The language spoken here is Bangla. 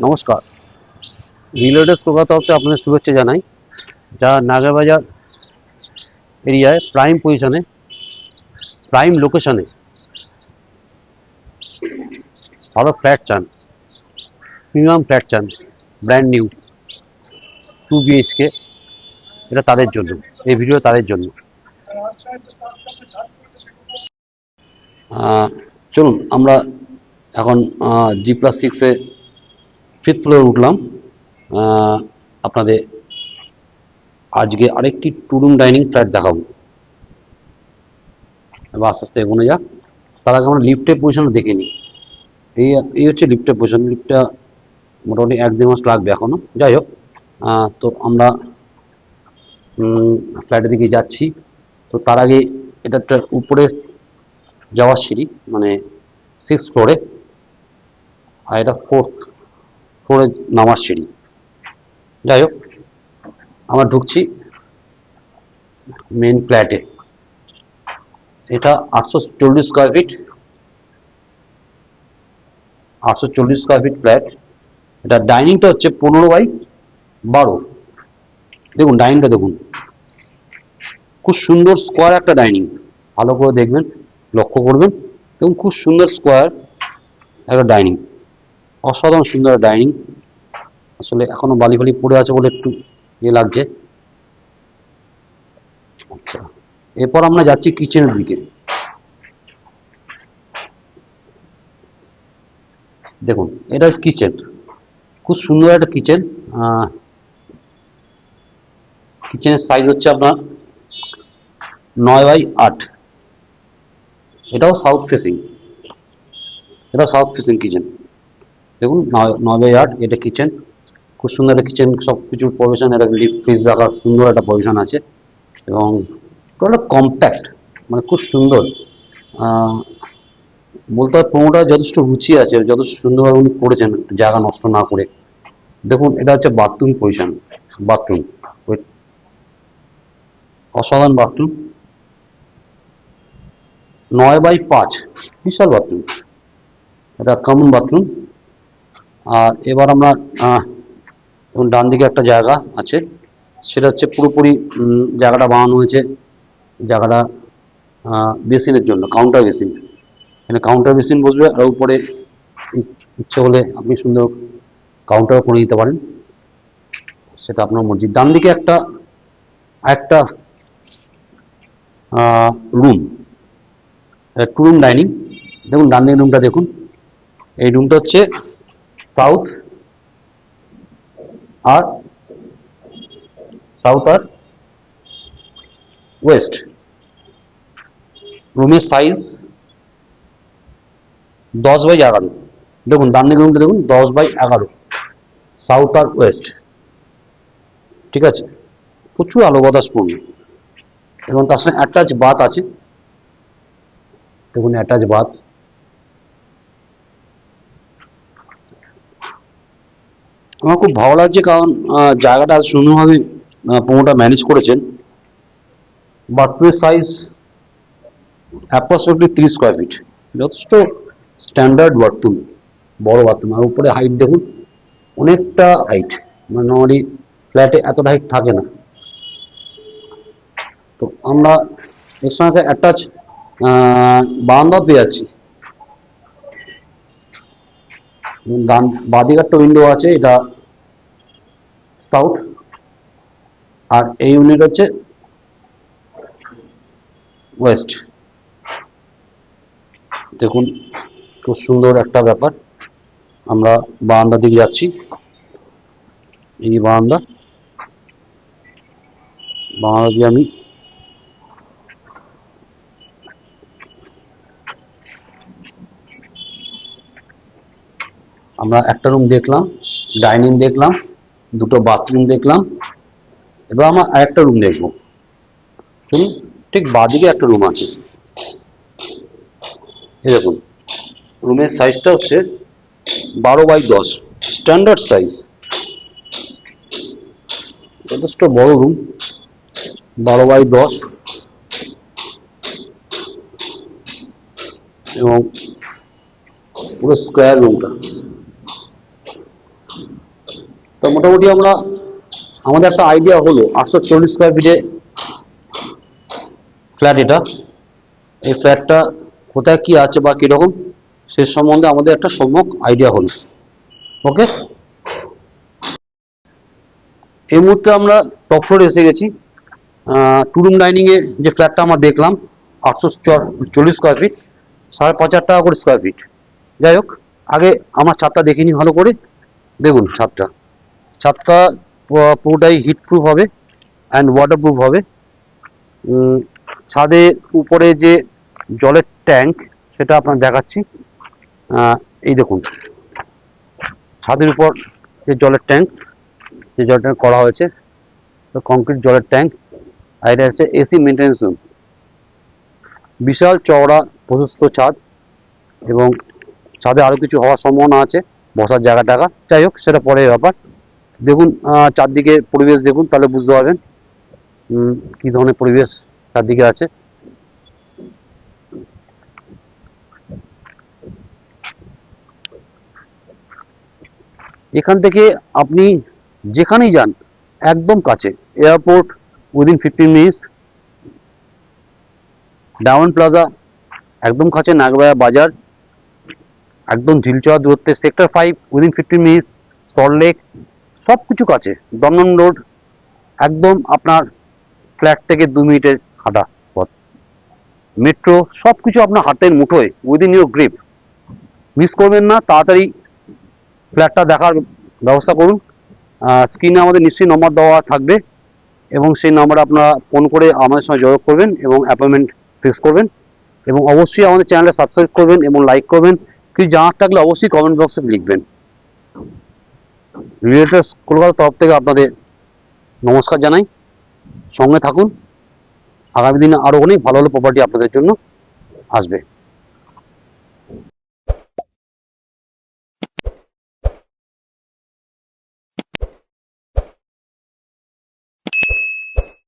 নমস্কার, রিলেটেড কলকাতা তরফ থেকে আপনাদের শুভেচ্ছা জানাই। যা নাগেরবাজার এরিয়ায় প্রাইম পজিশনে, প্রাইম লোকেশনে ভালো ফ্ল্যাট চান, প্রিমিয়াম ফ্ল্যাট চান, ব্র্যান্ড নিউ 2 BHK, এটা তাদের জন্য, এই ভিডিও তাদের জন্য। চলুন আমরা এখন G+6-এ 5th ফ্লোরে উঠলাম। আপনাদের আজকে আরেকটি 2 রুম ডাইনিং ফ্ল্যাট দেখাবো। এবার আস্তে আস্তে এগোনো যাক। তার আগে আমরা লিফটের পজিশনও দেখে নিই। এই হচ্ছে লিফটের পজিশন। লিফটটা মোটামুটি 1-2 মাস লাগবে এখনো। যাই হোক, তো আমরা ফ্ল্যাটের দিকে যাচ্ছি। তো তার আগে এটা একটা উপরে যাওয়ার সিঁড়ি, মানে 6th ফ্লোরে, আর এটা 4th ফ্লোরে নামার সিঁড়ি। যাই হোক, আমরা ঢুকছি মেন ফ্ল্যাটে। এটা 840 square feet, 840 square feet flat. এটা ডাইনিংটা হচ্ছে 15/12। দেখুন ডাইনিংটা দেখুন, খুব সুন্দর স্কোয়ার একটা ডাইনিং। ভালো করে দেখবেন, লক্ষ্য করবেন। দেখুন খুব সুন্দর স্কোয়ার একটা ডাইনিং, অসাধারণ সুন্দর ডাইনিং। আসলে এখনো বালি ফালি পড়ে আছে বলে একটু ইয়ে লাগছে। আচ্ছা, এরপর আমরা যাচ্ছি কিচেনের দিকে। দেখুন এটা কিচেন, খুব সুন্দর একটা কিচেন। কিচেনের সাইজ হচ্ছে আপনার 9/8। এটাও সাউথ ফেসিং, এটা সাউথ ফেসিং কিচেন। দেখুন 9/8 এটা কিচেন। খুব সুন্দর একটা কিচেন, সব কিছুর প্রভিশন, একটা লিফট ফ্রিজ রাখার সুন্দর একটা প্রভিশন আছে, এবং টোটাল কম্প্যাক্ট, মানে খুব সুন্দর। বলতে হয় প্রোমোটার যথেষ্ট রুচি আছে, যথেষ্ট সুন্দরভাবে উনি করেছেন, জায়গা নষ্ট না করে। দেখুন এটা হচ্ছে বাথরুম পজিশন। বাথরুম অসাধারণ বাথরুম, 9/5, বিশাল বাথরুম। এটা কমন বাথরুম। আর এবার আমরা ডান দিকে একটা জায়গা আছে, সেটা হচ্ছে পুরোপুরি জায়গাটা বানানো হয়েছে, জায়গাটা বেসিনের জন্য, কাউন্টার বেসিন। এখানে কাউন্টার বেসিন বসবে, আর উপরে ইচ্ছে হলে আপনি সুন্দর কাউন্টার করে দিতে পারেন, সেটা আপনার মর্জি। ডান দিকে একটা একটা রুম, 2 রুম ডাইনিং। দেখুন ডান দিকের রুমটা দেখুন। এই রুমটা হচ্ছে সাউথ আর ওয়েস্ট। রুমের সাইজ 10/11। দেখুন ডান দিকের রুমটা দেখুন, 10/11, সাউথ আর ওয়েস্ট। ঠিক আছে, প্রচুর আলো বাতাসপূর্ণ, এবং তার সঙ্গে অ্যাটাচ বাথ আছে। দেখুন অ্যাটাচ বাথ। আমার খুব ভালো লাগছে, কারণ জায়গাটা সুন্দরভাবে প্রমোটার ম্যানেজ করেছেন। বাথরুমের সাইজ অ্যাপ্রক্সিমেটলি 30 স্কোয়ার ফিট, যথেষ্ট স্ট্যান্ডার্ড বাথরুম, বড় বাথরুম। আর উপরে হাইট দেখুন, অনেকটা হাইট, মানে নর্মালি ফ্ল্যাটে এতটা হাইট থাকে না। তো আমরা এর সঙ্গে অ্যাটাচ বারান্দাও পেয়ে যাচ্ছি। বাঁদিকে একটা উইন্ডো আছে, এটা সাউথ, আর এই ইউনিট হচ্ছে ওয়েস্ট। দেখুন খুব সুন্দর একটা ব্যাপার। আমরা বারান্দার দিকে যাচ্ছি। এই বারান্দা দিয়ে আমি আমরা একটা রুম দেখলাম, ডাইনিং দেখলাম, 2টো বাথরুম দেখলাম। এবার আমরা আরেকটা রুম দেখবো। ঠিক বাঁদিকে একটা রুম আছে। এই দেখুন, রুমের সাইজটা হচ্ছে 12/10, স্ট্যান্ডার্ড সাইজ, যথেষ্ট বড় রুম, 12/10, এবং পুরো স্কোয়ার রুমটা। মোটামুটি আমাদের একটা আইডিয়া হলো 840 স্কোয়ার ফিটে ফ্ল্যাট। এই ফ্ল্যাটটা কোথায় কি আছে বা কিরকম সে সম্বন্ধে আমাদের একটা সম্যক আইডিয়া হলো। ওকে, এই মুহূর্তে আমরা টপ ফ্লোরে এসে গেছি। টু রুম ডাইনিং এ যে ফ্ল্যাটটা আমরা দেখলাম 840 স্কোয়ার ফিট, 5,500 টাকা করে স্কোয়ার ফিট। যাই হোক, আগে আমার ছাদটা দেখে নিই ভালো করে। দেখুন ছাদটা পুরোটাই হিট প্রুফ হবে অ্যান্ড ওয়াটার প্রুফ হবে। ছাদের উপরে যে জলের ট্যাঙ্ক সেটা আপনার দেখাচ্ছি। এই দেখুন ছাদের উপর যে জলের ট্যাঙ্ক করা হয়েছে, কংক্রিট জলের ট্যাঙ্ক। আর এটা হচ্ছে এসি মেনটেন্স রুম। বিশাল চওড়া প্রশস্ত ছাদ, এবং ছাদে আরো কিছু হওয়ার সম্ভাবনা আছে, বসার জায়গা টাকা। যাই হোক, সেটা পরে ব্যাপার। দেখুন চারদিকে পরিবেশ দেখুন, তাহলে বুঝতে পারবেন কি ধরনের পরিবেশ চারদিকে আছে। এখান থেকে আপনি যেখানেই যান একদম কাছে, airport within 15 minutes, diamond plaza একদম কাছে, নাগবায়া বাজার একদম ঝিলচড়া দূরত্বে, সেক্টর 5 উইদিন 15 মিনিটস, সল্টলেক সব কিছু কাছে, দমদম রোড একদম আপনার ফ্ল্যাট থেকে 2 মিনিটের হাঁটা পথ, মেট্রো সব কিছু আপনার হাতের মুঠোয়, উইদিন ইউর গ্রিপ। মিস করবেন না, তাড়াতাড়ি ফ্ল্যাটটা দেখার ব্যবস্থা করুন। স্ক্রিনে আমাদের নিশ্চয়ই নম্বর দেওয়া থাকবে, এবং সেই নম্বরে আপনারা ফোন করে আমাদের সঙ্গে যোগাযোগ করবেন এবং অ্যাপয়েন্টমেন্ট ফিক্স করবেন। এবং অবশ্যই আমাদের চ্যানেলটা সাবস্ক্রাইব করবেন এবং লাইক করবেন। কিছু জানার থাকলে অবশ্যই কমেন্ট বক্সে লিখবেন। রিয়েলটার্স কলকাতার তরফ থেকে আপনাদের নমস্কার জানাই। সঙ্গে থাকুন, আগামী দিনে আরও অনেক ভালো ভালো প্রপার্টি আপনাদের জন্য আসবে।